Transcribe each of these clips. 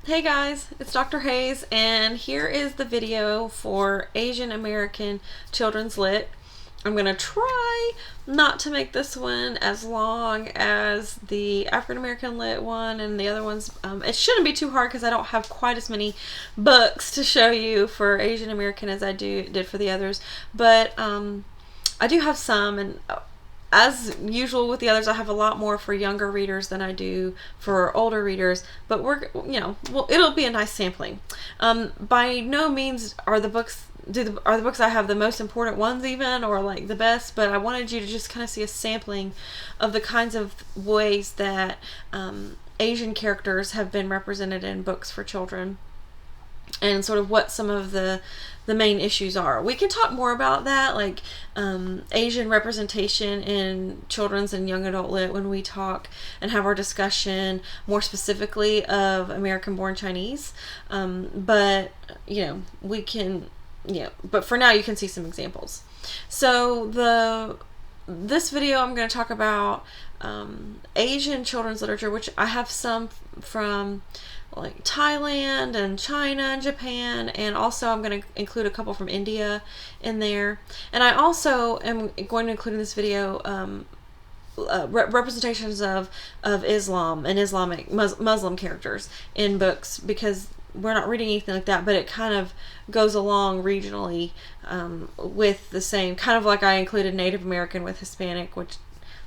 Hey guys, it's Dr. Hayes, and here is the video for Asian American Children's Lit. I'm going to try not to make this one as long as the African American Lit one and the other ones. It shouldn't be too hard because I don't have quite as many books to show you for Asian American as I did for the others, but I do have some, and as usual with the others, I have a lot more for younger readers than I do for older readers. But it'll be a nice sampling. By no means are the books are the books I have the most important ones even, or like the best. But I wanted you to just kind of see a sampling of the kinds of ways that Asian characters have been represented in books for children, and sort of what some of the main issues are. We can talk more about that, like Asian representation in children's and young adult lit, when we talk and have our discussion more specifically of American-born Chinese. But we can, But for now, you can see some examples. So this video, I'm going to talk about Asian children's literature, which I have some from like Thailand and China and Japan, and also I'm going to include a couple from India in there. And I also am going to include in this video representations of Islam and Islamic Muslim characters in books, because we're not reading anything like that, but it kind of goes along regionally with the same, kind of like I included Native American with Hispanic, which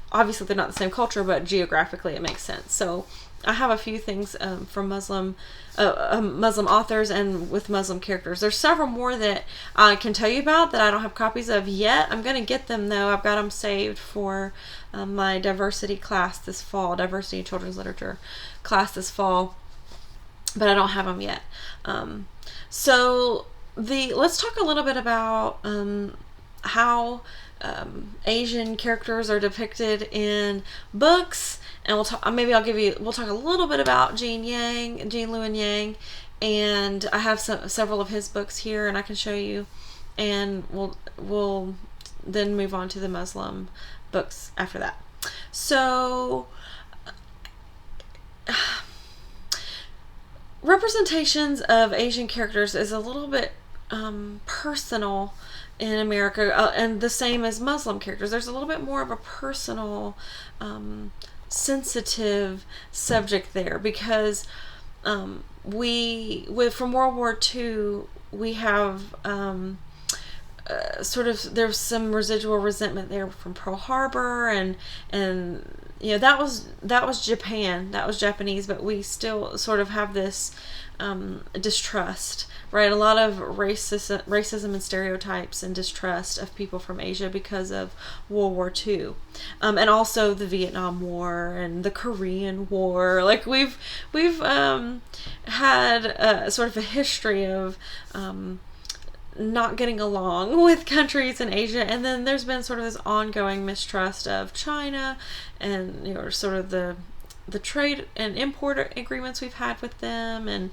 obviously they're not the same culture, but geographically it makes sense. So I have a few things from Muslim authors and with Muslim characters. There's several more that I can tell you about that I don't have copies of yet. I'm going to get them though. I've got them saved for my diversity class this fall, diversity in children's literature class this fall, but I don't have them yet. Let's talk a little bit about how Asian characters are depicted in books, and we'll talk a little bit about Gene Luen Yang, and I have several of his books here, and I can show you, and we'll then move on to the Muslim books after that. So representations of Asian characters is a little bit personal in America, and the same as Muslim characters. There's a little bit more of a personal, sensitive subject there, because from World War II, we have there's some residual resentment there from Pearl Harbor, and that was Japan, that was Japanese, but we still sort of have this distrust, right? A lot of racism and stereotypes and distrust of people from Asia because of World War II, and also the Vietnam War and the Korean War. Like we've had sort of a history of not getting along with countries in Asia, and then there's been sort of this ongoing mistrust of China, and sort of the trade and import agreements we've had with them, and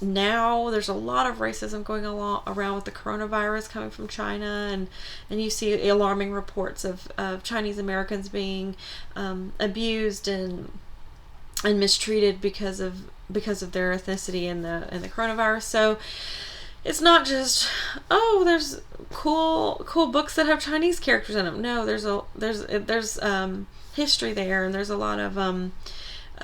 now there's a lot of racism going around with the coronavirus coming from China, and you see alarming reports of Chinese Americans being abused and mistreated because of their ethnicity in the coronavirus. So it's not just, there's cool books that have Chinese characters in them. No, there's history there, and there's a lot of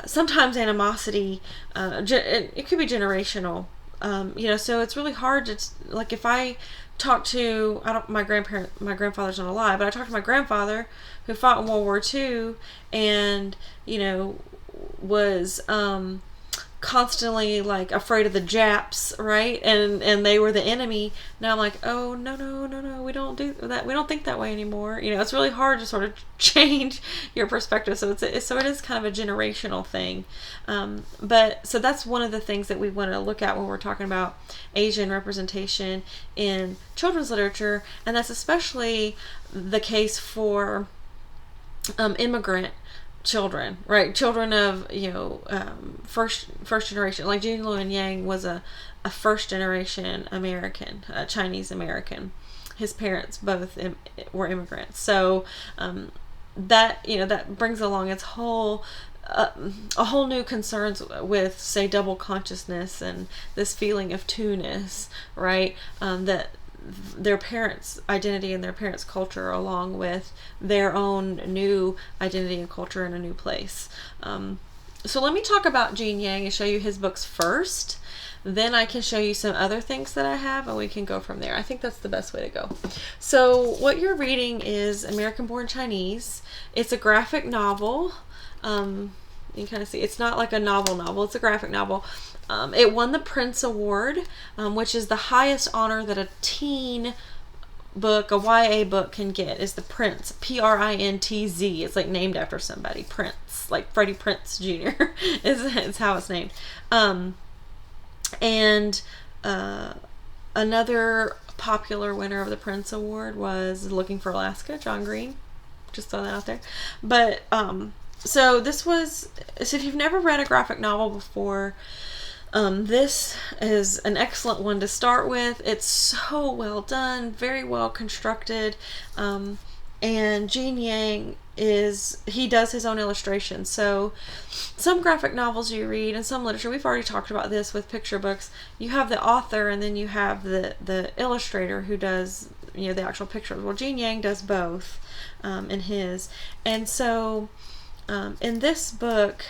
sometimes animosity. It could be generational, so it's really hard to, like, if I talk to, my grandfather's not alive, but I talked to my grandfather who fought in World War II, and was constantly like afraid of the Japs, right? And they were the enemy. Now I'm like, oh no, we don't do that. We don't think that way anymore. It's really hard to sort of change your perspective. So it is kind of a generational thing. But so that's one of the things that we want to look at when we're talking about Asian representation in children's literature, and that's especially the case for immigrant children, right? Children of first generation. Like Gene Luen Yang was a first generation American, Chinese American. His parents both were immigrants. So that brings along its whole a whole new concerns with, say, double consciousness and this feeling of two-ness, right? That their parents' identity and their parents' culture, along with their own new identity and culture in a new place. So let me talk about Gene Yang and show you his books first. Then I can show you some other things that I have, and we can go from there. I think that's the best way to go. So what you're reading is American Born Chinese. It's a graphic novel. You can kind of see it's not like a novel. It's a graphic novel. It won the Printz Award, which is the highest honor that a teen book, a YA book, can get, is the Printz. Printz. It's like named after somebody. Prince, like Freddie Prinze Jr. is how it's named. And another popular winner of the Printz Award was Looking for Alaska, John Green. Just throw that out there. But so if you've never read a graphic novel before, this is an excellent one to start with. It's so well done, very well constructed. And Gene Yang he does his own illustrations. So some graphic novels you read and some literature, we've already talked about this with picture books, you have the author and then you have the illustrator who does, the actual pictures. Well, Gene Yang does both in his. And so in this book,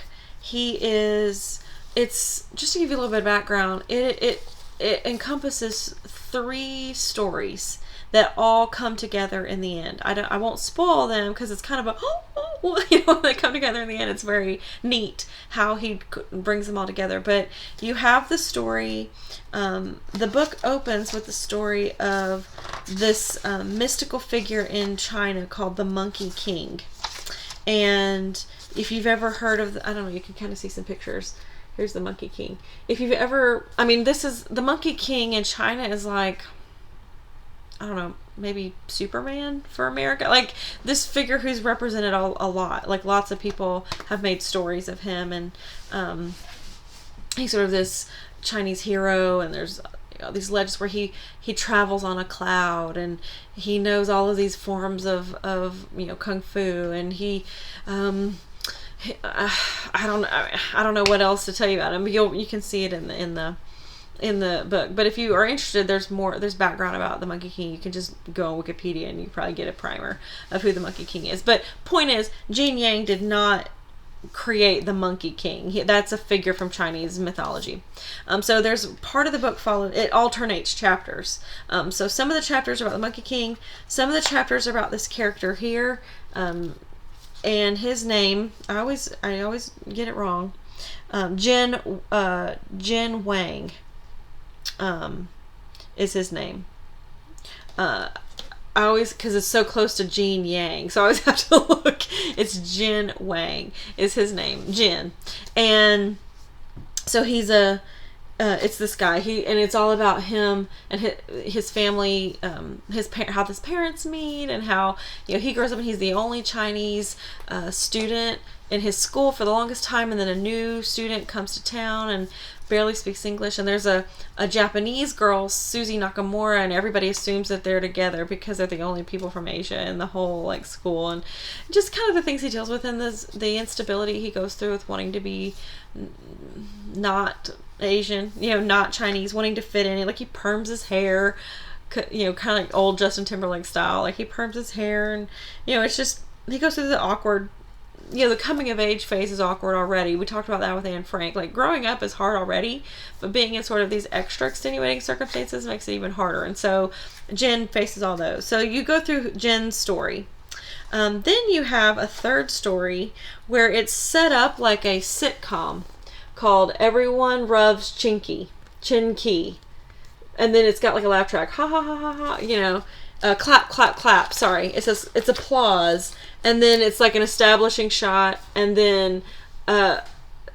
it's just to give you a little bit of background, it encompasses 3 stories that all come together in the end. I won't spoil them because it's kind of they come together in the end. It's very neat how he brings them all together. But you have the story. The book opens with the story of this mystical figure in China called the Monkey King. And if you've ever heard of, I don't know, you can kind of see some pictures. Here's the Monkey King. If you've ever, the Monkey King in China is like, I don't know, maybe Superman for America. Like this figure who's represented a lot. Like lots of people have made stories of him, and he's sort of this Chinese hero, and there's these legends where he travels on a cloud, and he knows all of these forms of kung fu, and I don't know what else to tell you about him, but you can see it in the book. But if you are interested, there's background about the Monkey King. You can just go on Wikipedia and you can probably get a primer of who the Monkey King is. But point is, Gene Yang did not create the Monkey King. That's a figure from Chinese mythology. So there's part of the book it alternates chapters. So some of the chapters are about the Monkey King, some of the chapters are about this character here, and his name, I always get it wrong. Jin Wang is his name. Because it's so close to Gene Yang, so I always have to look. It's Jin Wang is his name, Jin. And so he's it's this guy, and it's all about him and his family, how his parents meet, and how he grows up and he's the only Chinese student in his school for the longest time, and then a new student comes to town and barely speaks English, and there's a Japanese girl, Susie Nakamura, and everybody assumes that they're together because they're the only people from Asia in the whole school, and just kind of the things he deals with, and the instability he goes through with wanting to be not Asian, not Chinese, wanting to fit in. Like he perms his hair, kind of like old Justin Timberlake style. Like he perms his hair, and it's just he goes through the awkward. The coming of age phase is awkward already. We talked about that with Anne Frank. Like growing up is hard already, but being in sort of these extra extenuating circumstances makes it even harder. And so Jen faces all those. So you go through Jen's story. Then you have a third story where it's set up like a sitcom called Everyone Loves Chinky. And then it's got like a laugh track. Ha ha ha ha ha, clap, clap, clap. Sorry. It's applause. And then it's like an establishing shot, and then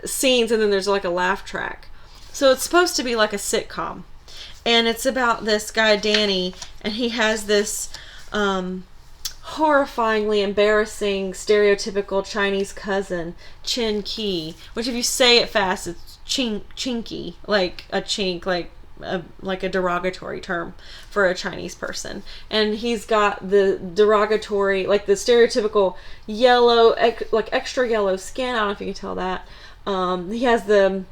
scenes, and then there's like a laugh track. So it's supposed to be like a sitcom. And it's about this guy, Danny, and he has this horrifyingly embarrassing, stereotypical Chinese cousin, Chin Ki, which if you say it fast, it's chinky, like a chink, like like a derogatory term for a Chinese person. And he's got the derogatory, like the stereotypical yellow, like extra yellow skin. I don't know if you can tell that. He has the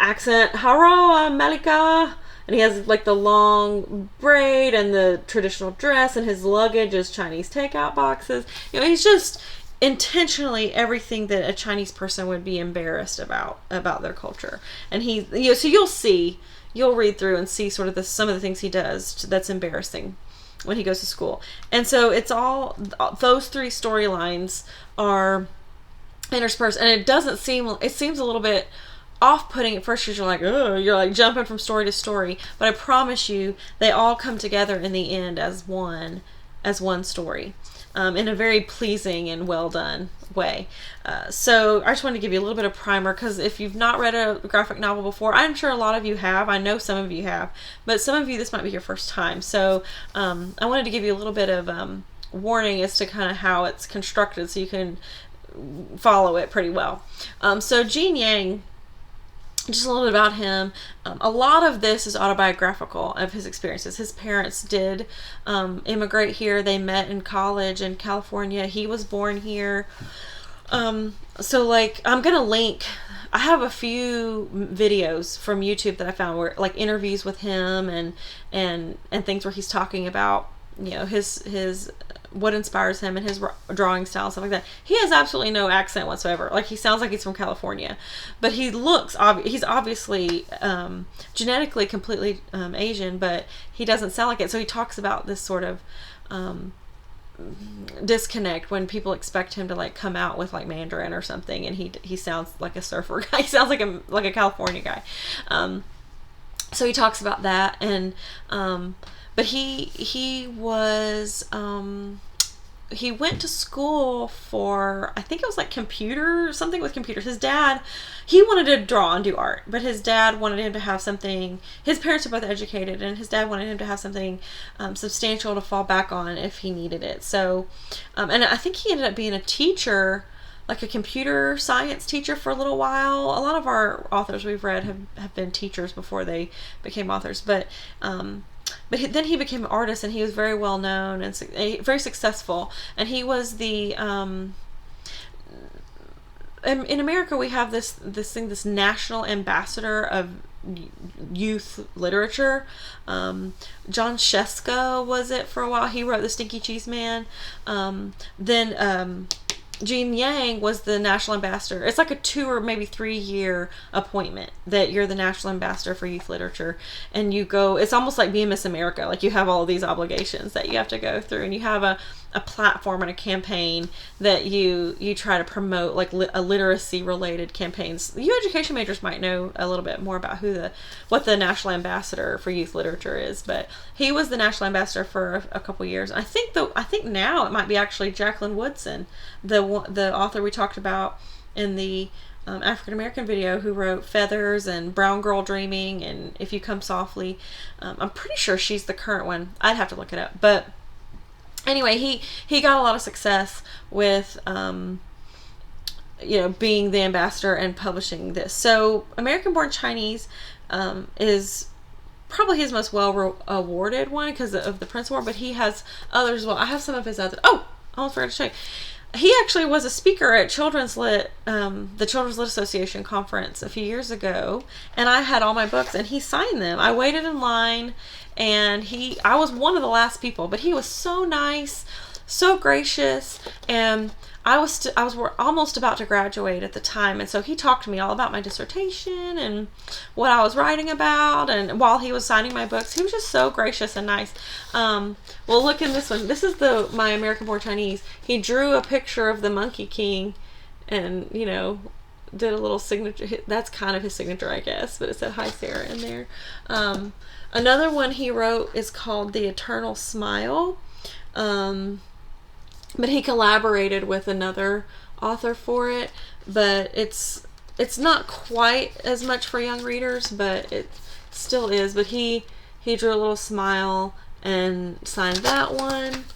accent, "Hello, Malika," and he has like the long braid and the traditional dress, and his luggage is Chinese takeout boxes. You know, he's just intentionally everything that a Chinese person would be embarrassed about their culture. And he, you know, so you'll read through and see sort of some of the things he does that's embarrassing when he goes to school. And so it's all, those three storylines are interspersed, and it seems a little bit off-putting at first because you're like, oh, you're like jumping from story to story, but I promise you they all come together in the end as one story, in a very pleasing and well done way. So I just wanted to give you a little bit of primer, because if you've not read a graphic novel before, I'm sure a lot of you have, I know some of you have, but some of you this might be your first time. So I wanted to give you a little bit of warning as to kind of how it's constructed so you can follow it pretty well. So Gene Yang, just a little bit about him. A lot of this is autobiographical of his experiences. His parents did immigrate here. They met in college in California. He was born here. So like, I'm gonna link, I have a few videos from YouTube that I found where like interviews with him and things where he's talking about, you know, his what inspires him and his drawing style and stuff like that. He has absolutely no accent whatsoever. Like, he sounds like he's from California, but he looks he's obviously genetically completely Asian, but he doesn't sound like it. So he talks about this sort of disconnect when people expect him to like come out with like Mandarin or something, and he sounds like a surfer guy. He sounds like a California guy. So he talks about that, and but he was he went to school for, I think it was like something with computers. His dad, he wanted to draw and do art, but his dad wanted him to have something, his parents are both educated, and his dad wanted him to have something substantial to fall back on if he needed it. So, and I think he ended up being a teacher, like a computer science teacher for a little while. A lot of our authors we've read have been teachers before they became authors, but then he became an artist, and he was very well known and very successful. And he was the in America we have this national ambassador of youth literature. John Sheska was it for a while. He wrote The Stinky Cheese Man. Then Gene Yang was the national ambassador. It's like a 2 or maybe 3 year appointment that you're the national ambassador for youth literature, and you go, it's almost like being Miss America. Like, you have all these obligations that you have to go through, and you have a platform and a campaign that you try to promote, like a literacy related campaigns. You education majors might know a little bit more about what the national ambassador for youth literature is, but he was the national ambassador for a couple years. I think now it might be actually Jacqueline Woodson, the author we talked about in the African American video, who wrote Feathers and Brown Girl Dreaming and If You Come Softly. I'm pretty sure she's the current one. I'd have to look it up, but anyway, he got a lot of success with being the ambassador and publishing this. So American Born Chinese is probably his most well awarded one because of the Prince Award, but he has others as well. I have some of his other. Oh, I almost forgot to show you. He actually was a speaker at Children's Lit, the Children's Lit Association conference a few years ago, and I had all my books, and he signed them. I waited in line, and I was one of the last people, but he was so nice, so gracious, and I was almost about to graduate at the time, and so he talked to me all about my dissertation and what I was writing about, and while he was signing my books, he was just so gracious and nice. Well, look in this one. This is my American Born Chinese. He drew a picture of the Monkey King, and did a little signature. That's kind of his signature, I guess, but it said "Hi Sarah" in there. Another one he wrote is called The Eternal Smile. But he collaborated with another author for it, but it's not quite as much for young readers, but it still is. But he drew a little smile and signed that one.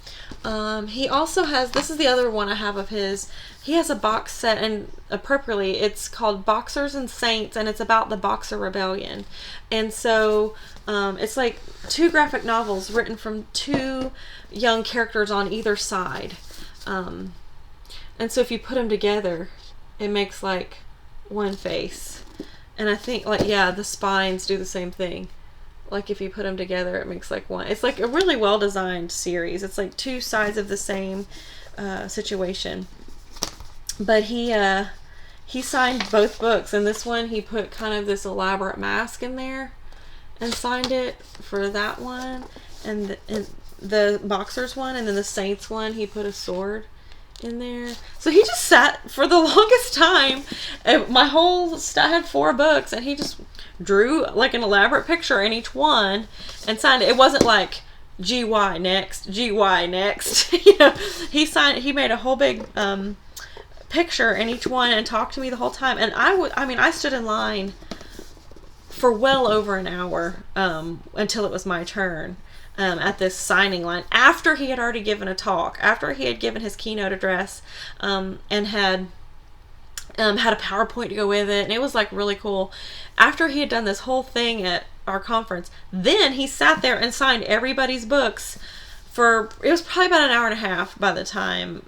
He also has, this is the other one I have of his. He has a box set, and appropriately, it's called Boxers and Saints, and it's about the Boxer Rebellion. And so it's like 2 graphic novels written from 2 young characters on either side. And so if you put them together, it makes like one face. And I think, like, yeah, the spines do the same thing. Like, if you put them together, it makes like one. It's like a really well designed series. It's like 2 sides of the same situation. But he signed both books, and this one he put kind of this elaborate mask in there and signed it for that one, and the Boxers one, and then the Saints one he put a sword in there. So he just sat for the longest time. My whole I had 4 books, and he just drew like an elaborate picture in each one and signed it. It wasn't like GY next, GY next. You know, he made a whole big picture in each one and talked to me the whole time. And I stood in line for well over an hour until it was my turn at this signing line, after he had already given a talk, after he had given his keynote address, and had a PowerPoint to go with it, and it was like really cool. After he had done this whole thing at our conference, then he sat there and signed everybody's books for, it was probably about an hour and a half by the time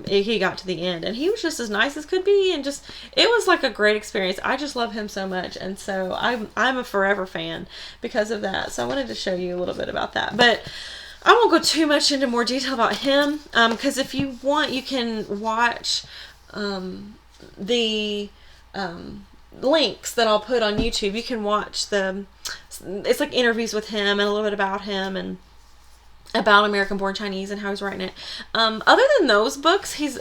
he got to the end, and he was just as nice as could be, and just, it was like a great experience. I just love him so much, and so I'm a forever fan because of that. So I wanted to show you a little bit about that, but I won't go too much into more detail about him, because if you want, you can watch the links that I'll put on YouTube. You can watch it's like interviews with him and a little bit about him and about American Born Chinese and how he's writing it. Other than those books, he's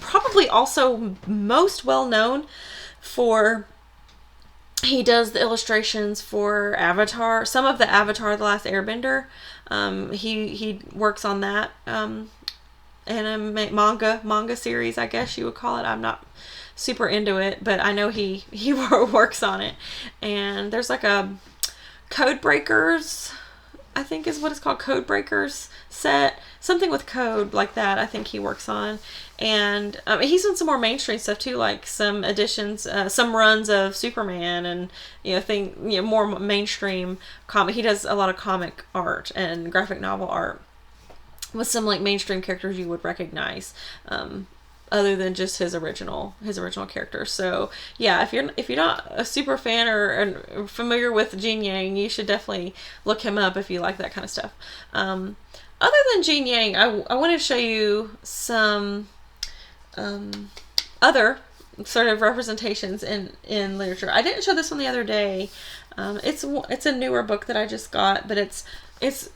probably also most well known for, he does the illustrations for Avatar, some of the Avatar The Last Airbender. He works on that anime manga series, I guess you would call it. I'm not super into it, but I know he works on it. And there's like a Code Breakers, I think is what it's called, Code Breakers set, something with code like that, I think he works on. And he's done some more mainstream stuff too, like some editions, some runs of Superman, and more mainstream comic. He does a lot of comic art and graphic novel art with some like mainstream characters you would recognize, other than just his original character. So yeah, if you're not a super fan or familiar with Gene Yang, you should definitely look him up if you like that kind of stuff. Other than Gene Yang, I want to show you some other sort of representations in literature. I didn't show this one the other day. It's a newer book that I just got, but it's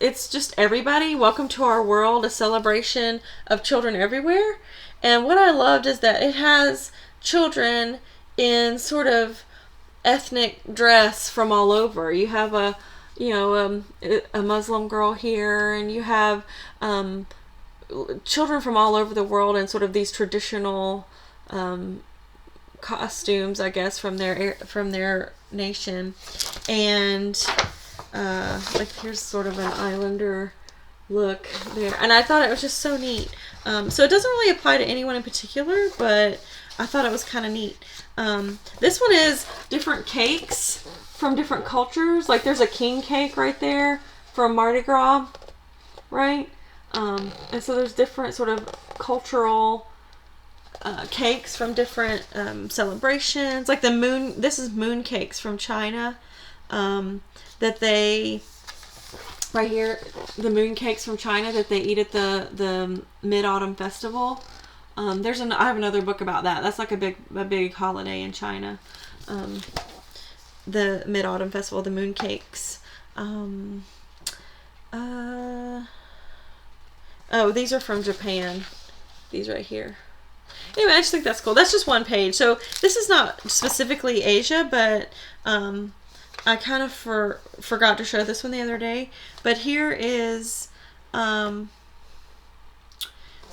just Everybody, Welcome to Our World, a celebration of children everywhere. And what I loved is that it has children in sort of ethnic dress from all over. You have a Muslim girl here, and you have children from all over the world in sort of these traditional costumes, I guess, from their nation. And like here's sort of an islander look there, and I thought it was just so neat. So it doesn't really apply to anyone in particular, but I thought it was kind of neat. This one is different cakes from different cultures. Like there's a king cake right there from Mardi Gras, right? And so there's different sort of cultural cakes from different celebrations. Like this is moon cakes from China, that they, right here, the moon cakes from China that they eat at the Mid-Autumn Festival. I have another book about that. That's like a big holiday in China. The Mid-Autumn Festival, the moon cakes. Oh, these are from Japan. These right here. Anyway, I just think that's cool. That's just one page. So this is not specifically Asia, but I kind of forgot to show this one the other day. But here is,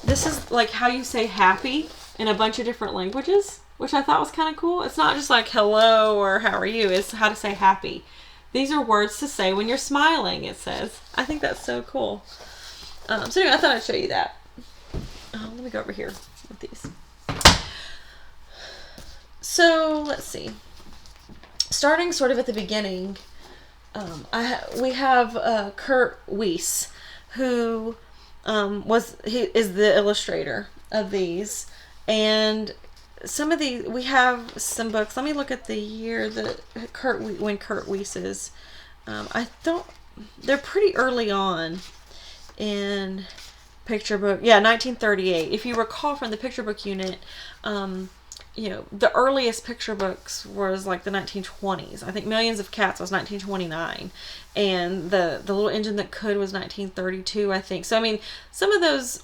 this is like how you say happy in a bunch of different languages, which I thought was kind of cool. It's not just like hello or how are you. It's how to say happy. These are words to say when you're smiling, it says. I think that's so cool. So anyway, I thought I'd show you that. Let me go over here with these. So let's see. Starting sort of at the beginning, we have Kurt Weiss, who is the illustrator of these, and some of these we have some books. Let me look at the year that when Kurt Weiss is. I don't. They're pretty early on in picture book. Yeah, 1938. If you recall from the picture book unit, the earliest picture books was like the 1920s. I think Millions of Cats was 1929, and the Little Engine That Could was 1932, I think. So I mean, some of those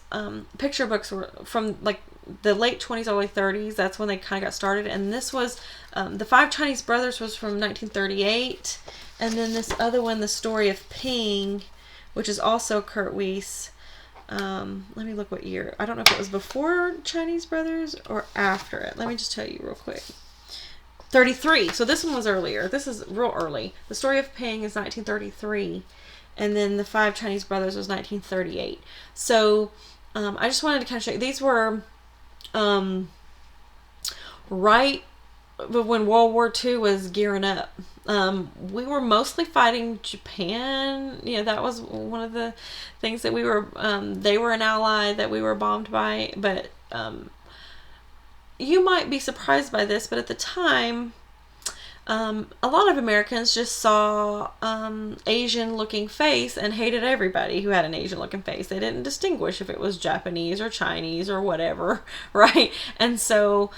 picture books were from like the late 20s, early 30s. That's when they kind of got started. And this was The Five Chinese Brothers was from 1938, and then this other one, The Story of Ping, which is also Kurt Weiss. Let me look what year. I don't know if it was before Chinese Brothers or after it. Let me just tell you real quick. 33. So this one was earlier. This is real early. The Story of Ping is 1933. And then The Five Chinese Brothers was 1938. So I just wanted to kind of show you. These were right when World War II was gearing up. We were mostly fighting Japan. That was one of the things that we were, they were an ally that we were bombed by. But you might be surprised by this, but at the time, a lot of Americans just saw Asian looking face and hated everybody who had an Asian looking face. They didn't distinguish if it was Japanese or Chinese or whatever, right? And so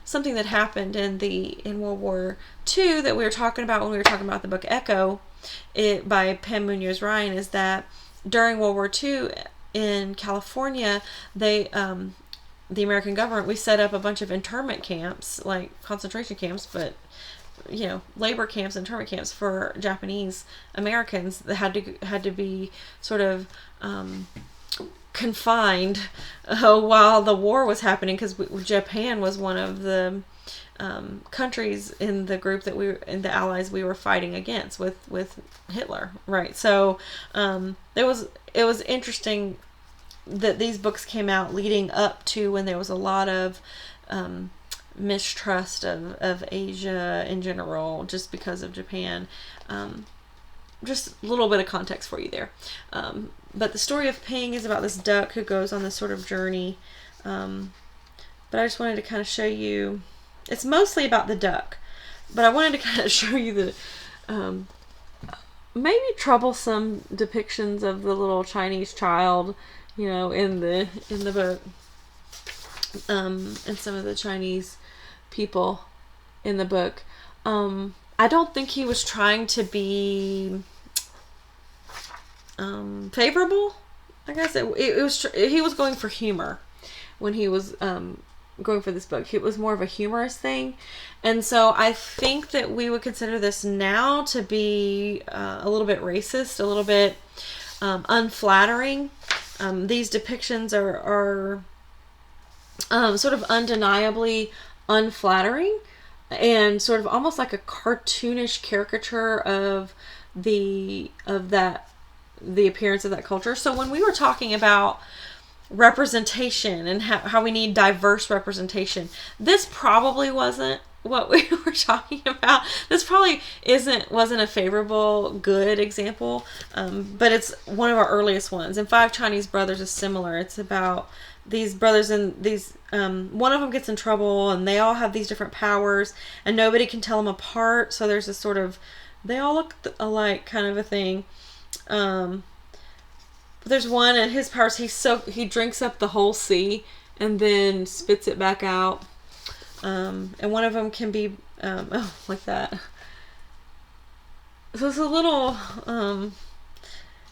something that happened in World War II that we were talking about when we were talking about the book Echo, by Pam Munoz Ryan, is that during World War II in California, the American government, we set up a bunch of internment camps, like concentration camps, but labor camps, internment camps for Japanese Americans that had to be sort of confined while the war was happening, because Japan was one of the countries in the group in the allies we were fighting against with Hitler, right? So it was interesting that these books came out leading up to when there was a lot of mistrust of Asia in general, just because of Japan. Just a little bit of context for you there. But The Story of Ping is about this duck who goes on this sort of journey. But I just wanted to kind of show you, it's mostly about the duck, but I wanted to kind of show you the maybe troublesome depictions of the little Chinese child, in the book, and some of the Chinese people in the book. I don't think he was trying to be favorable. I guess it was. He was going for humor when he was going for this book. It was more of a humorous thing, and so I think that we would consider this now to be a little bit racist, a little bit unflattering. These depictions are sort of undeniably unflattering, and sort of almost like a cartoonish caricature of the appearance of that culture. So when we were talking about representation and how we need diverse representation, this probably wasn't what we were talking about. This probably wasn't a favorable, good example, but it's one of our earliest ones. And Five Chinese Brothers is similar. It's about these brothers, and these one of them gets in trouble, and they all have these different powers, and nobody can tell them apart. So there's this sort of, they all look alike kind of a thing. But there's one, and his powers, he drinks up the whole sea and then spits it back out. And one of them can be like that. So it's a little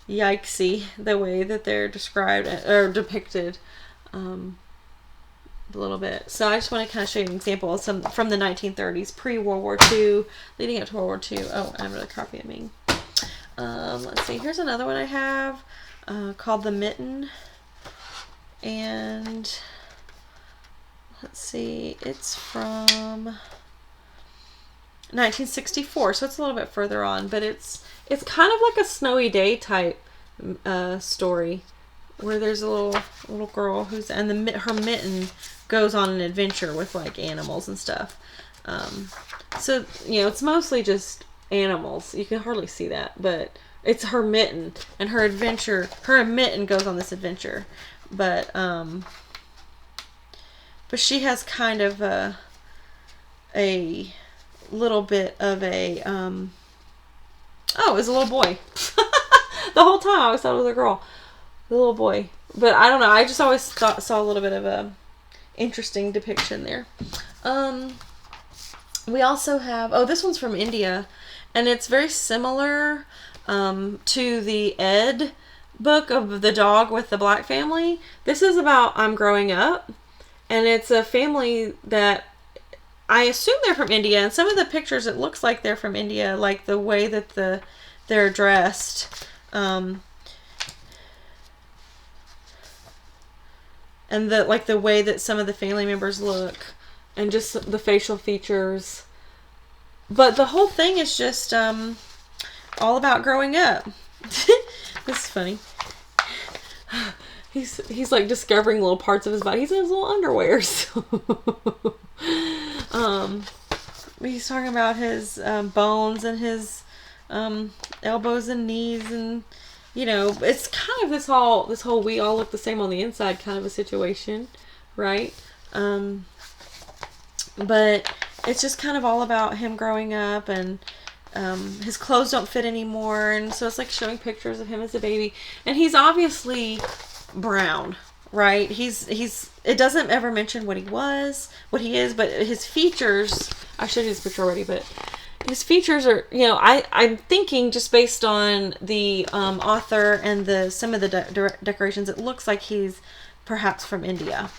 yikesy the way that they're described or depicted. A little bit. So I just want to kind of show you an example of some from the 1930s, pre-World War II, leading up to World War II. Oh, I have another copy of me. Let's see. Here's another one I have called The Mitten. And let's see. It's from 1964, so it's a little bit further on, but it's kind of like a Snowy Day type story. where there's a little girl who's, and her mitten goes on an adventure with like animals and stuff. So, you know, it's mostly just animals. You can hardly see that, but it's her mitten and her mitten goes on this adventure. But she has kind of a little bit of a, oh, it was a little boy. The whole time I always thought it was a girl. The little boy. But I don't know. I just always saw a little bit of a interesting depiction there. We also have, oh, this one's from India, and it's very similar to the Ed book of the dog with the black family. This is about I'm Growing Up, and it's a family that I assume they're from India, and some of the pictures it looks like they're from India, like the way that they're dressed. And the way that some of the family members look, and just the facial features. But the whole thing is just all about growing up. This is funny. He's like discovering little parts of his body. He's in his little underwears. He's talking about his bones and his elbows and knees, and you know, it's kind of this whole we all look the same on the inside kind of a situation, right? But it's just kind of all about him growing up, and his clothes don't fit anymore, and so it's like showing pictures of him as a baby, and he's obviously brown, right? It doesn't ever mention what he is, but his features, I showed you this picture already, but his features are, you know, I'm thinking just based on the author and some of the decorations, it looks like he's perhaps from India.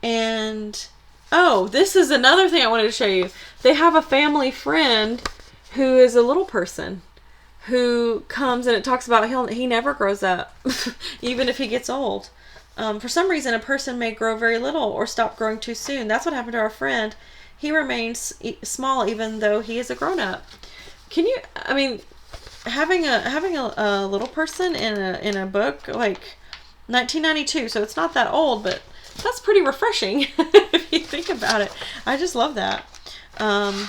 And oh, this is another thing I wanted to show you. They have a family friend who is a little person who comes, and it talks about he never grows up, even if he gets old. For some reason, a person may grow very little or stop growing too soon. That's what happened to our friend. He remains small even though he is a grown-up. Can you? I mean, having a little person in a book like 1992, so it's not that old, but that's pretty refreshing if you think about it. I just love that. I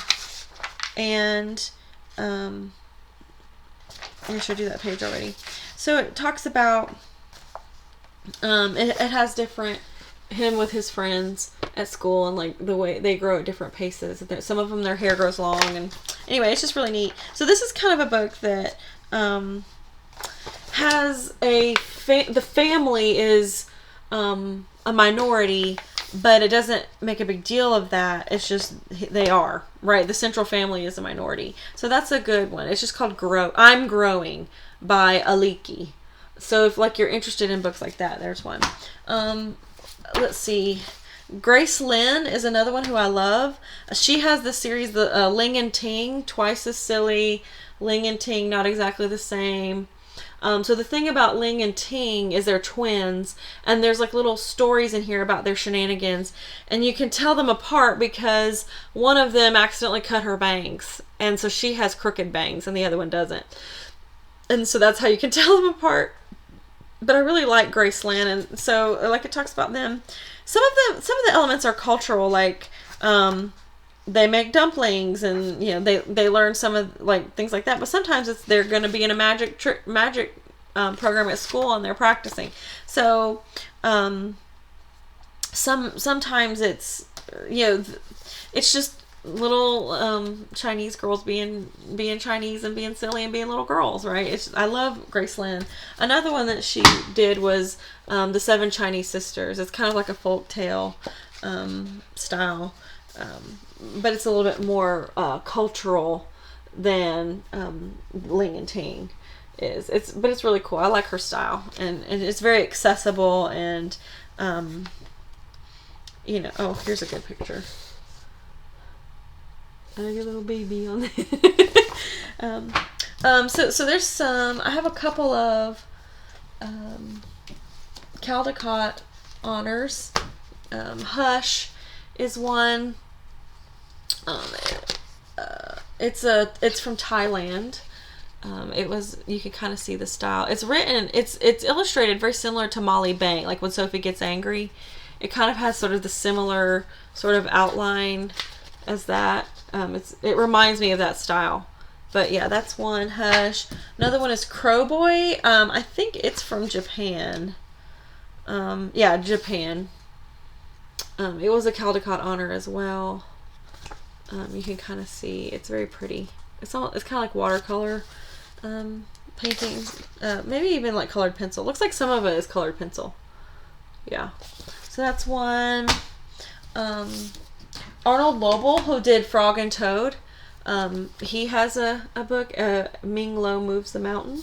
showed you that page already. So it talks about it has different him with his friends at school, and like the way they grow at different paces. Some of them, their hair grows long, and anyway, it's just really neat. So this is kind of a book that has the family is a minority, but it doesn't make a big deal of that. It's just they are, right? The central family is a minority. So that's a good one. It's just called I'm Growing by Aliki. So if like you're interested in books like that, there's one. Let's see. Grace Lin is another one who I love. She has the series, the Ling and Ting, Twice as Silly, Ling and Ting, Not Exactly the Same. So the thing about Ling and Ting is they're twins, and there's like little stories in here about their shenanigans, and you can tell them apart because one of them accidentally cut her bangs, and so she has crooked bangs and the other one doesn't, and so that's how you can tell them apart. But I really like Grace Lin, and so like it talks about them. Some of the elements are cultural, like they make dumplings, and you know they learn some of like things like that. But sometimes they're going to be in a magic program at school, and they're practicing. So sometimes it's, you know, it's just little Chinese girls being Chinese and being silly and being little girls, right? I love Grace Lin. Another one that she did was the Seven Chinese Sisters. It's kind of like a folk tale style, but it's a little bit more cultural than Ling and Ting is. But it's really cool. I like her style, and it's very accessible, and you know, oh, here's a good picture. And your little baby on there. So there's some, I have a couple of Caldecott honors. Hush is one. It's from Thailand, It was, you could kind of see the style. It's written, it's illustrated very similar to Molly Bang, like when Sophie Gets Angry. It kind of has sort of the similar sort of outline as that. It reminds me of that style. But yeah, that's one. Hush. Another one is Crow Boy. I think it's from Japan. Yeah, Japan. It was a Caldecott honor as well. You can kind of see it's very pretty. It's kind of like watercolor painting. Maybe even like colored pencil. Looks like some of it is colored pencil. Yeah. So that's one. Arnold Lobel, who did Frog and Toad. He has a book, Ming Lo Moves the Mountain.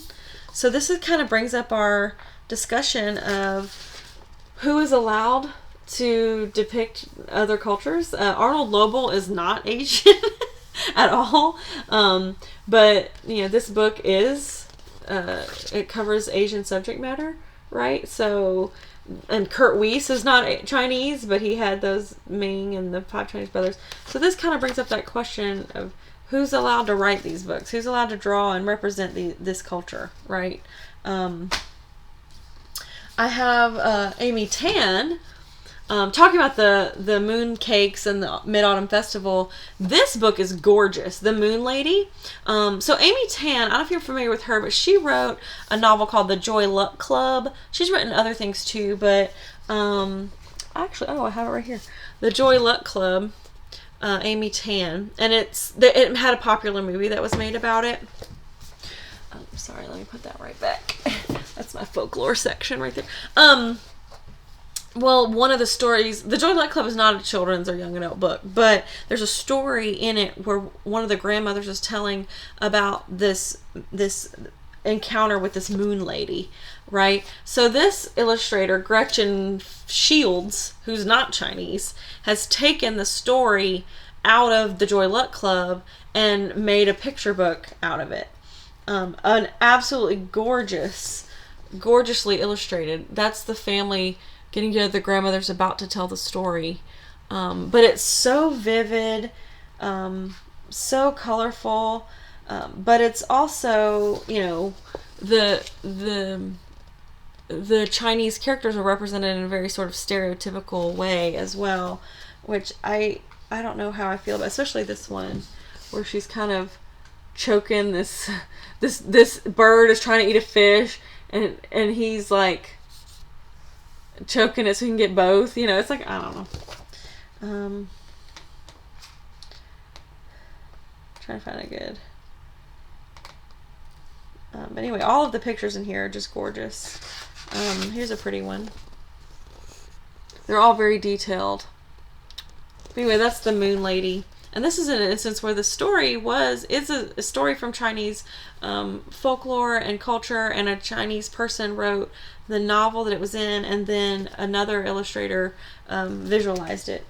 So this kind of brings up our discussion of who is allowed to depict other cultures. Arnold Lobel is not Asian at all. But, this book is, it covers Asian subject matter, right? So, and Kurt Weiss is not Chinese, but he had those Ming and the Five Chinese Brothers. So this kind of brings up that question of who's allowed to write these books? Who's allowed to draw and represent this culture, right? I have Amy Tan talking about the moon cakes and the Mid-Autumn Festival. This book is gorgeous, The Moon Lady. So Amy Tan, I don't know if you're familiar with her, but she wrote a novel called The Joy Luck Club. She's written other things too, but actually, I have it right here. The Joy Luck Club. Amy Tan, and it had a popular movie that was made about it. Sorry, let me put that right back. That's my folklore section right there. Well, one of the stories, The Joy Luck Club is not a children's or young adult book, but there's a story in it where one of the grandmothers is telling about this encounter with this moon lady, right? So this illustrator, Gretchen Shields, who's not Chinese, has taken the story out of the Joy Luck Club and made a picture book out of it. An absolutely gorgeously illustrated. That's the family getting together. The grandmother's about to tell the story. But it's so vivid, so colorful, but it's also, the Chinese characters are represented in a very sort of stereotypical way as well, which I don't know how I feel about, especially this one where she's kind of choking this bird is trying to eat a fish, and he's like choking it so he can get both. It's like, I don't know. Trying to find it good. But anyway, all of the pictures in here are just gorgeous. Here's a pretty one. They're all very detailed. But anyway, that's The Moon Lady. And this is an instance where the story is a story from Chinese folklore and culture, and a Chinese person wrote the novel that it was in, and then another illustrator visualized it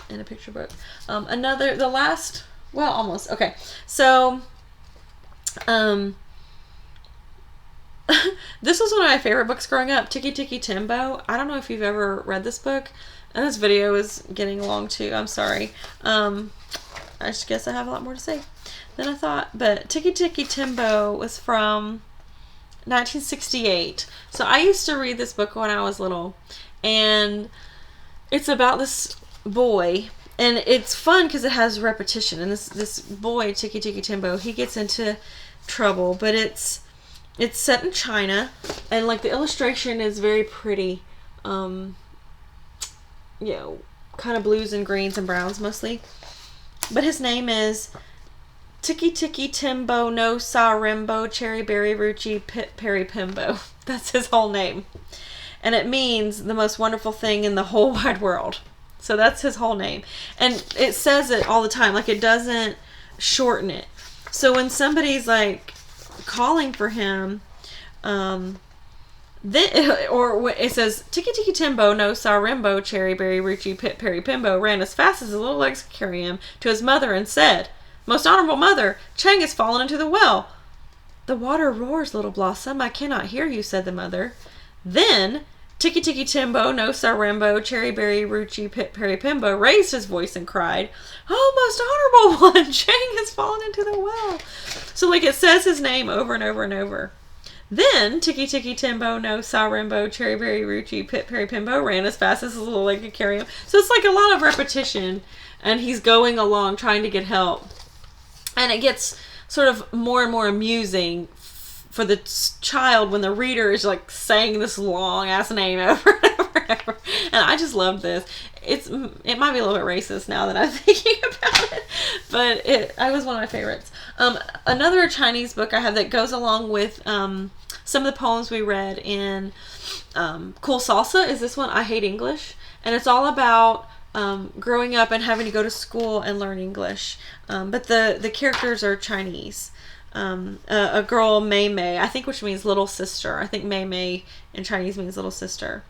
in a picture book. Almost. Okay. So, this was one of my favorite books growing up, Tiki Tiki Timbo. I don't know if you've ever read this book. And this video is getting long too. I'm sorry. I just guess I have a lot more to say than I thought. But Tiki Tiki Timbo was from 1968. So I used to read this book when I was little. And it's about this boy. And it's fun because it has repetition. And this boy, Tiki Tiki Timbo, he gets into trouble. But it's set in China, and like the illustration is very pretty. Kind of blues and greens and browns mostly. But his name is Tiki Tiki Timbo no Sa Rimbo Cherry Berry Ruchi Pit Perry Pimbo. That's his whole name. And it means the most wonderful thing in the whole wide world. So that's his whole name. And it says it all the time. Like, it doesn't shorten it. So when somebody's like calling for him, it says Tiki Tiki Timbo no Sa Rimbo Cherry Berry Ruchi Pit Perry Pimbo ran as fast as his little legs could carry him to his mother and said, "Most honorable mother, Chang has fallen into the well." "The water roars, little blossom. I cannot hear you," said the mother. Then Tiki Tiki Timbo no Sa Rimbo Cherry Berry Ruchi Pit Perry Pimbo raised his voice and cried, "Oh, most honorable one, Chang has fallen into the well. So like it says his name over and over and over. Then Tiki Tiki Timbo, No Sa Rimbo, Cherry Berry Ruchi, Pit Perry Pimbo ran as fast as his little leg could carry him. So it's like a lot of repetition, and he's going along trying to get help. And it gets sort of more and more amusing for the child when the reader is like saying this long ass name over and over and over. And I just love this. It might be a little bit racist now that I'm thinking about it, but it was one of my favorites. Another Chinese book I have that goes along with some of the poems we read in Cool Salsa is this one, I Hate English. And it's all about growing up and having to go to school and learn English. But the characters are Chinese. A girl, Mei Mei, I think, which means little sister. I think Mei Mei in Chinese means little sister.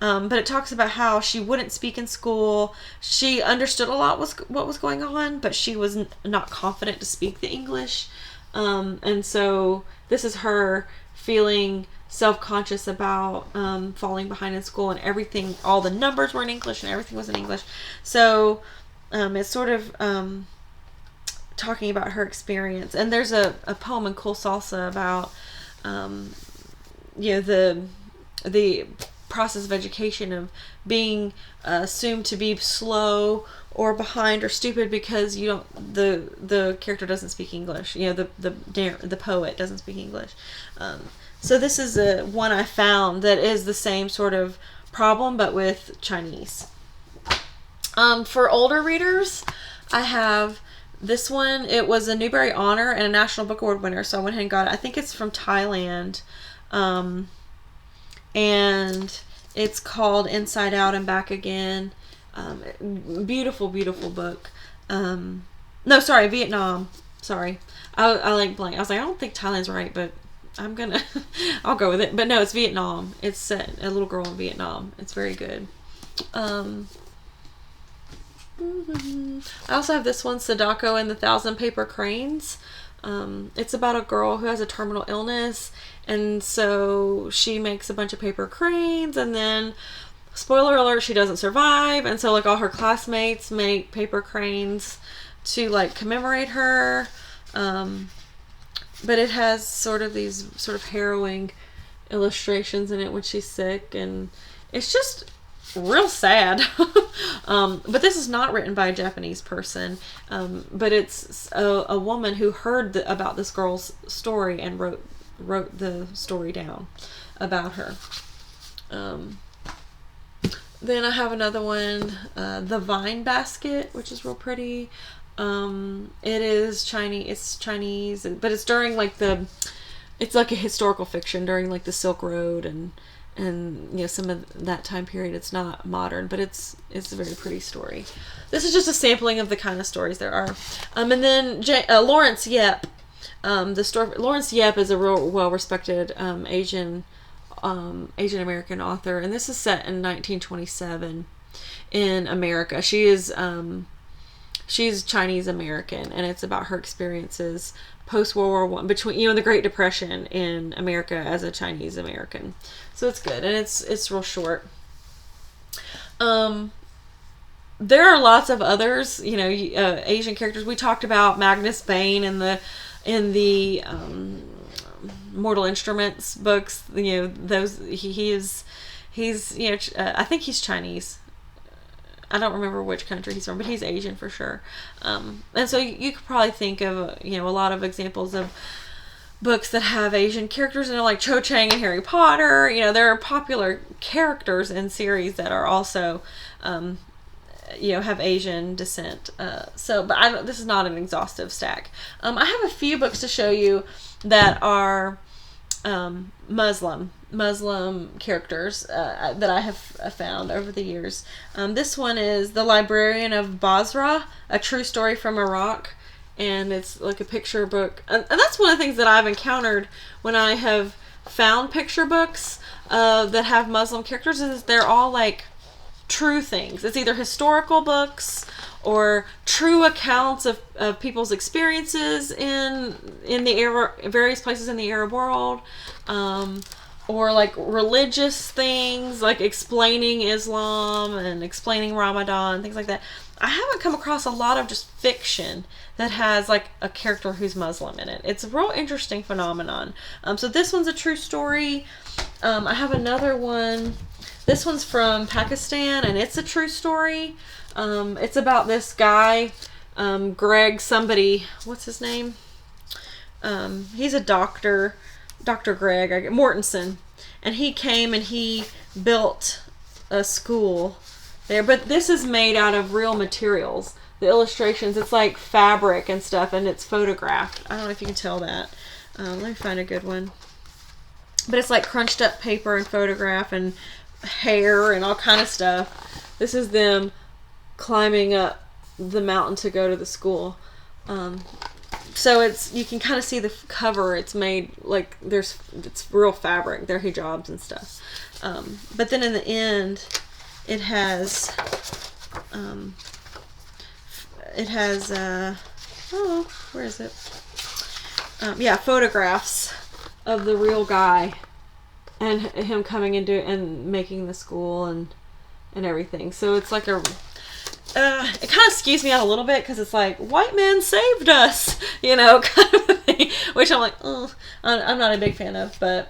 But it talks about how she wouldn't speak in school. She understood a lot what was going on, but she was not confident to speak the English. And so this is her feeling self-conscious about falling behind in school, and everything, all the numbers were in English and everything was in English. So it's sort of talking about her experience. And there's a poem in Cool Salsa about the process of education, of being assumed to be slow or behind or stupid because you don't, the character doesn't speak English. The poet doesn't speak English. So this is one I found that is the same sort of problem, but with Chinese. For older readers, I have this one. It was a Newbery Honor and a National Book Award winner, so I went ahead and got it. I think it's from Thailand. And it's called Inside Out and Back Again. Beautiful, beautiful book. No, sorry, Vietnam. Sorry. I like blank. I was like, I don't think Thailand's right, but I'm gonna, I'll go with it. But no, it's Vietnam. It's set a little girl in Vietnam. It's very good. I also have this one, Sadako and the Thousand Paper Cranes. It's about a girl who has a terminal illness, and so she makes a bunch of paper cranes, and then, spoiler alert, she doesn't survive, and so like all her classmates make paper cranes to like commemorate her. But it has sort of these sort of harrowing illustrations in it when she's sick, and it's just real sad. But this is not written by a Japanese person, but it's a woman who heard about this girl's story and wrote the story down about her. Then I have another one, The Vine Basket, which is real pretty. It is Chinese. It's Chinese, but it's during like it's like a historical fiction during like the Silk Road and some of that time period. It's not modern, but it's a very pretty story. This is just a sampling of the kind of stories there are. And then Lawrence Yep. Lawrence Yep is a real well-respected Asian American author, and this is set in 1927 in America. She's Chinese American, and it's about her experiences post World War I, between the Great Depression in America as a Chinese American. So it's good, and it's real short. There are lots of others, Asian characters. We talked about Magnus Bane in the Mortal Instruments books. Those he's I think he's Chinese. I don't remember which country he's from, but he's Asian for sure. And so you could probably think of a lot of examples of books that have Asian characters in it, like Cho Chang and Harry Potter. There are popular characters in series that are also have Asian descent. But this is not an exhaustive stack. I have a few books to show you that are Muslim characters that I have found over the years. This one is The Librarian of Basra, a true story from Iraq, and it's like a picture book. And that's one of the things that I've encountered when I have found picture books that have Muslim characters, is they're all like true things. It's either historical books or true accounts of people's experiences in the various places in the Arab world, or like religious things, like explaining Islam and explaining Ramadan, things like that. I haven't come across a lot of just fiction that has like a character who's Muslim in it. It's a real interesting phenomenon. So this one's a true story. I have another one. This one's from Pakistan, and it's a true story. It's about this guy, Greg somebody. What's his name? He's a doctor, Dr. Greg Mortensen, and he came and he built a school there. But this is made out of real materials. The illustrations, it's like fabric and stuff, and it's photographed. I don't know if you can tell that. Let me find a good one. But it's like crunched up paper and photograph and hair and all kind of stuff. This is them climbing up the mountain to go to the school. So you can kind of see the cover. It's made like it's real fabric. They're hijabs and stuff. But then in the end, it has where is it? Photographs of the real guy and him coming into and making the school and everything. So it's like it kind of skews me out a little bit because it's like, white men saved us, kind of a thing, which I'm like, I'm not a big fan of, but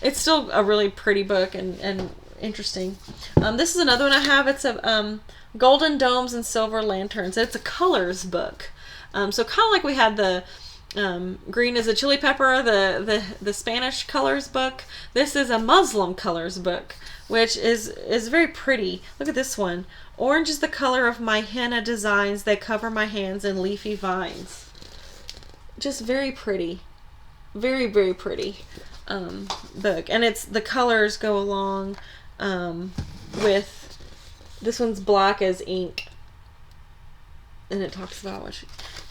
it's still a really pretty book and interesting. This is another one I have. It's a Golden Domes and Silver Lanterns. It's a colors book. So kind of like we had the green is a chili pepper, the Spanish colors book. This is a Muslim colors book, which is very pretty. Look at this one. Orange is the color of my henna designs. They cover my hands in leafy vines. Just very pretty. Very, very pretty book. And the colors go along with, this one's black as ink. And it talks about what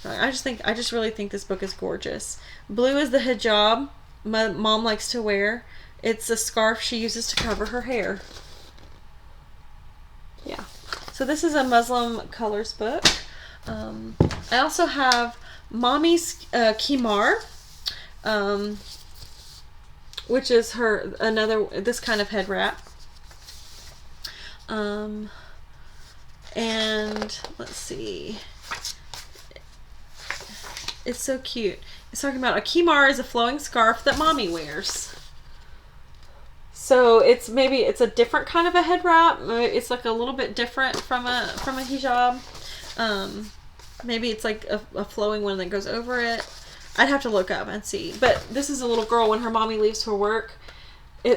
I just really think this book is gorgeous. Blue is the hijab my mom likes to wear. It's a scarf she uses to cover her hair. Yeah. So this is a Muslim colors book. I also have Mommy's Khimar, which is this kind of head wrap. And let's see. It's so cute. It's talking about a khimar is a flowing scarf that mommy wears. So it's a different kind of a head wrap. It's like a little bit different from a hijab. Maybe it's like a flowing one that goes over it. I'd have to look up and see. But this is a little girl when her mommy leaves for work.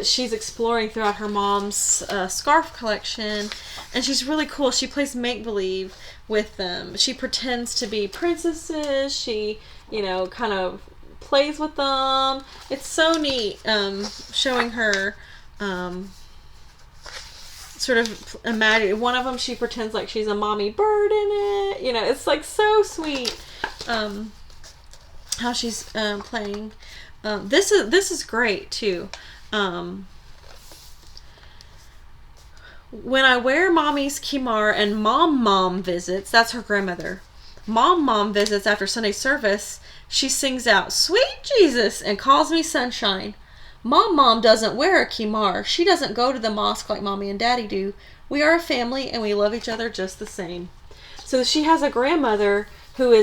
She's exploring throughout her mom's scarf collection, and she's really cool. She plays make-believe with them. She pretends to be princesses. She, kind of plays with them. It's so neat, showing her sort of imagine. One of them, she pretends like she's a mommy bird in it. It's like so sweet how she's playing. This is great too. When I wear mommy's khimar and mom visits, that's her grandmother. Mom visits after Sunday service, she sings out, "Sweet Jesus," and calls me sunshine. Mom doesn't wear a khimar. She doesn't go to the mosque like mommy and daddy do. We are a family and we love each other just the same. So she has a grandmother who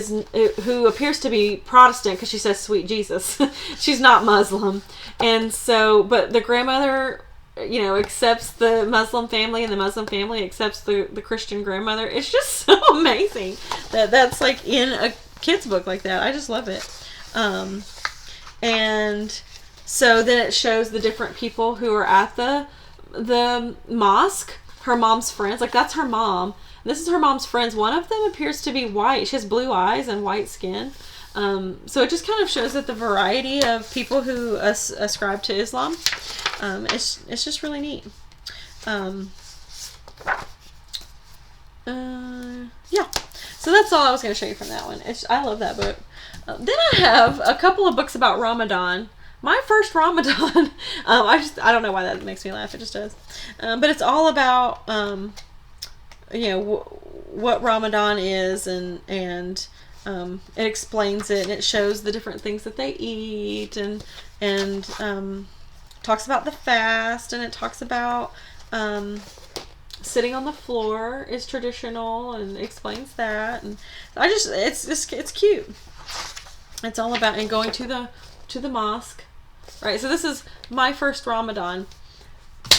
appears to be Protestant because she says "Sweet Jesus." She's not Muslim, and so but the grandmother, accepts the Muslim family, and the Muslim family accepts the Christian grandmother. It's just so amazing that's like in a kid's book like that. I just love it. And so then it shows the different people who are at the mosque. Her mom's friends, like that's her mom. This is her mom's friends. One of them appears to be white. She has blue eyes and white skin. So it just kind of shows that the variety of people who ascribe to Islam, it's just really neat. Yeah. So that's all I was going to show you from that one. I love that book. Then I have a couple of books about Ramadan. My first Ramadan. I don't know why that makes me laugh. It just does. But it's all about what Ramadan is, and it explains it, and it shows the different things that they eat, and talks about the fast, and it talks about sitting on the floor is traditional and explains that. And it's cute. It's all about, and going to the mosque. Right, so this is my first Ramadan.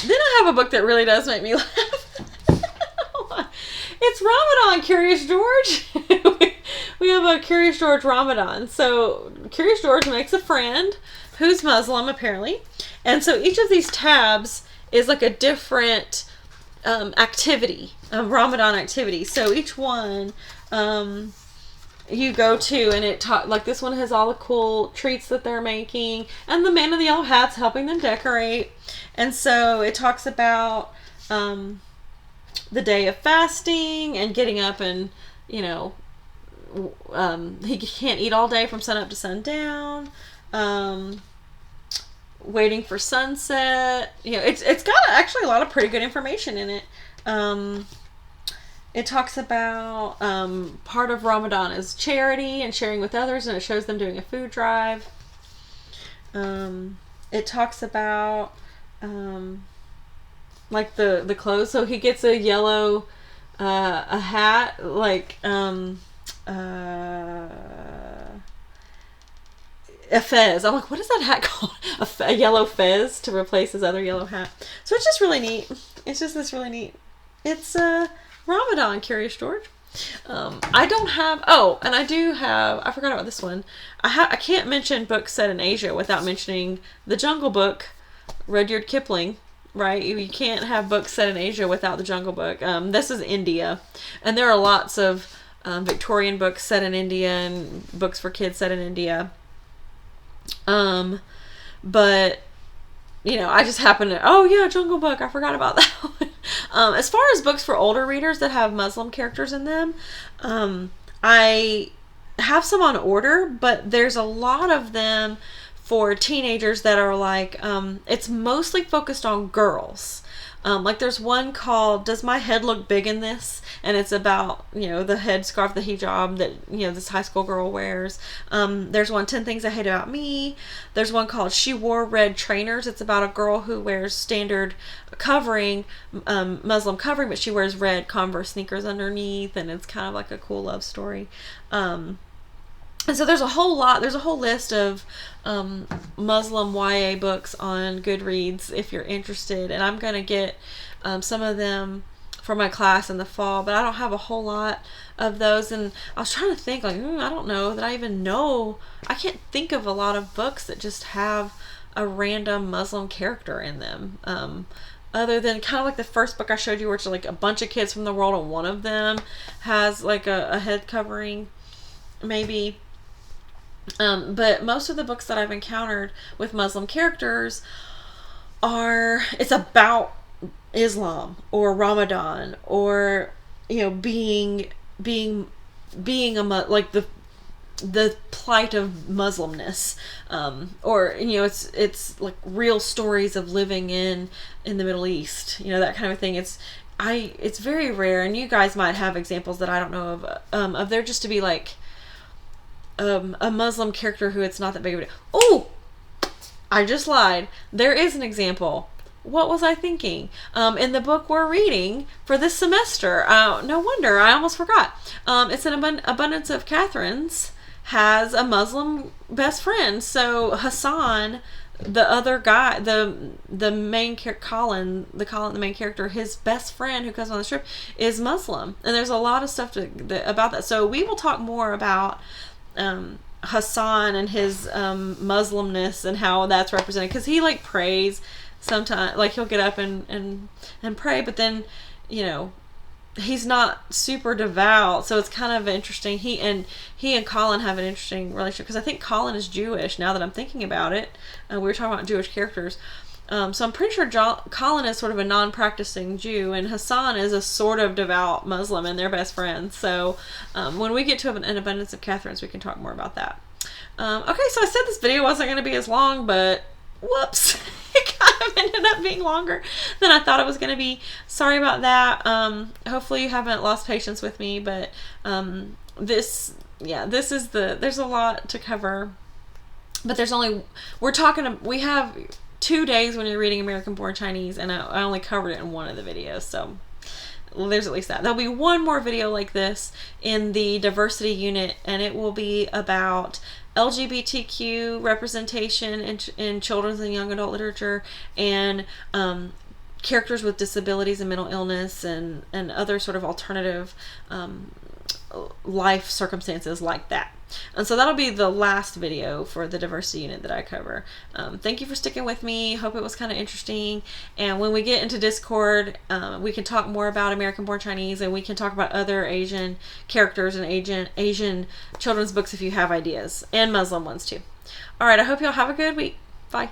Then I have a book that really does make me laugh. It's Ramadan, Curious George. We have a Curious George Ramadan. So Curious George makes a friend who's Muslim, apparently. And so each of these tabs is like a different activity, Ramadan activity. So each one you go to, and like this one has all the cool treats that they're making, and the man in the yellow hat's helping them decorate. And so it talks about the day of fasting and getting up, and he can't eat all day from sun up to sundown. Waiting for sunset. It's got actually a lot of pretty good information in it. It talks about part of Ramadan is charity and sharing with others, and it shows them doing a food drive. It talks about like the clothes. So he gets a yellow a hat, like a fez. I'm like, what is that hat called? A yellow fez to replace his other yellow hat. So it's just really neat. It's just this really neat. It's Ramadan, Curious George. I don't have. Oh, and I do have. I forgot about this one. I can't mention books set in Asia without mentioning The Jungle Book, Rudyard Kipling. Right, you can't have books set in Asia without The Jungle Book. This is India, and there are lots of Victorian books set in India and books for kids set in India. But I just happened to, oh yeah, Jungle Book, I forgot about that one. As far as books for older readers that have Muslim characters in them, I have some on order, but there's a lot of them for teenagers that are like, it's mostly focused on girls. Like there's one called Does My Head Look Big in This? And it's about, the headscarf, the hijab that, this high school girl wears. There's one, 10 Things I Hate About Me. There's one called She Wore Red Trainers. It's about a girl who wears standard covering, Muslim covering, but she wears red Converse sneakers underneath, and it's kind of like a cool love story. And so there's a whole list of Muslim YA books on Goodreads if you're interested. And I'm going to get some of them for my class in the fall, but I don't have a whole lot of those. And I was trying to think, like, I don't know that I even know. I can't think of a lot of books that just have a random Muslim character in them. Other than kind of like the first book I showed you, where it's like a bunch of kids from the world, and one of them has like a head covering, maybe. But most of the books that I've encountered with Muslim characters it's about Islam or Ramadan, or being like the plight of Muslimness, or it's like real stories of living in the Middle East, that kind of thing. It's very rare, and you guys might have examples that I don't know of there just to be like a Muslim character who it's not that big of a deal. Oh, I just lied. There is an example. What was I thinking? In the book we're reading for this semester. No wonder, I almost forgot. It's an Abundance of Catherine's has a Muslim best friend. So Hassan, the other guy, the main character, Colin, the main character, his best friend who comes on the trip is Muslim. And there's a lot of stuff about that. So we will talk more about Hassan and his Muslimness and how that's represented, because he like prays sometimes, like he'll get up and pray, but then he's not super devout, so it's kind of interesting. He and Colin have an interesting relationship, because I think Colin is Jewish, now that I'm thinking about it. We were talking about Jewish characters. So I'm pretty sure Colin is sort of a non-practicing Jew, and Hassan is a sort of devout Muslim, and they're best friends. So when we get to an Abundance of Catherine's, we can talk more about that. Okay, so I said this video wasn't going to be as long, but whoops, it kind of ended up being longer than I thought it was going to be. Sorry about that. Hopefully you haven't lost patience with me, but there's a lot to cover, but we have 2 days when you're reading American Born Chinese, and I only covered it in one of the videos. So there's at least that. There'll be one more video like this in the diversity unit, and it will be about LGBTQ representation in children's and young adult literature, and characters with disabilities and mental illness, and other sort of alternative life circumstances like that. And so that'll be the last video for the diversity unit that I cover. Thank you for sticking with me. Hope it was kind of interesting. And when we get into Discord, we can talk more about American Born Chinese, and we can talk about other Asian characters and Asian children's books if you have ideas, and Muslim ones too. All right, I hope y'all have a good week. Bye.